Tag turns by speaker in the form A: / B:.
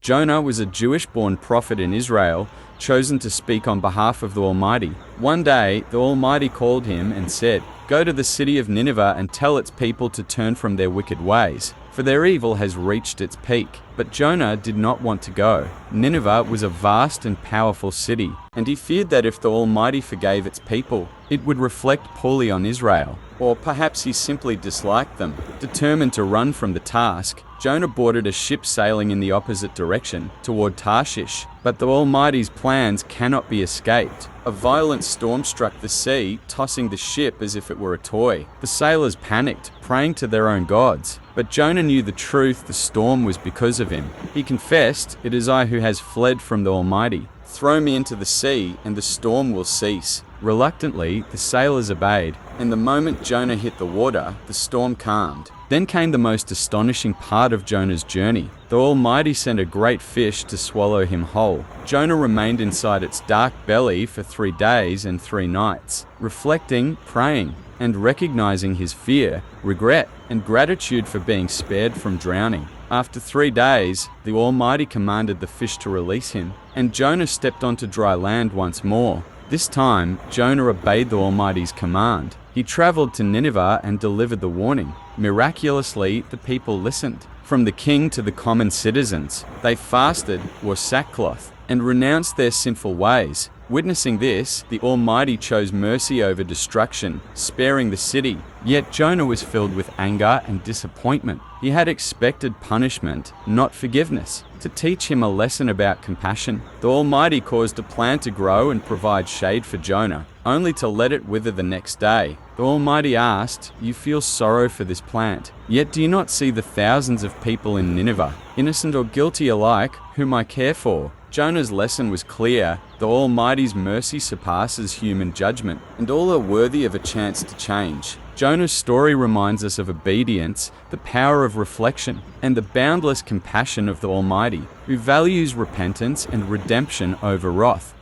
A: Jonah was a Jewish-born prophet in Israel, chosen to speak on behalf of the Almighty. One day, the Almighty called him and said, "Go to the city of Nineveh and tell its people to turn from their wicked ways, for their evil has reached its peak." But Jonah did not want to go. Nineveh was a vast and powerful city, and he feared that if the Almighty forgave its people, it would reflect poorly on Israel. Or perhaps he simply disliked them. Determined to run from the task, Jonah boarded a ship sailing in the opposite direction, toward Tarshish. But the Almighty's plans cannot be escaped. A violent storm struck the sea, tossing the ship as if it were a toy. The sailors panicked, praying to their own gods. But Jonah knew the truth: the storm was because of him. He confessed, "It is I who has fled from the Almighty. Throw me into the sea, and the storm will cease." Reluctantly, the sailors obeyed, and the moment Jonah hit the water, the storm calmed. Then came the most astonishing part of Jonah's journey. The Almighty sent a great fish to swallow him whole. Jonah remained inside its dark belly for 3 days and 3 nights, reflecting, praying, and recognizing his fear, regret, and gratitude for being spared from drowning. After 3 days, the Almighty commanded the fish to release him, and Jonah stepped onto dry land once more. This time, Jonah obeyed the Almighty's command. He traveled to Nineveh and delivered the warning. Miraculously, the people listened. From the king to the common citizens, they fasted, wore sackcloth, and renounced their sinful ways. Witnessing this, the Almighty chose mercy over destruction, sparing the city. Yet Jonah was filled with anger and disappointment. He had expected punishment, not forgiveness. To teach him a lesson about compassion, the Almighty caused a plant to grow and provide shade for Jonah, only to let it wither the next day. The Almighty asked, "You feel sorrow for this plant, yet do you not see the thousands of people in Nineveh, innocent or guilty alike, whom I care for?" Jonah's lesson was clear: the Almighty's mercy surpasses human judgment, and all are worthy of a chance to change. Jonah's story reminds us of obedience, the power of reflection, and the boundless compassion of the Almighty, who values repentance and redemption over wrath.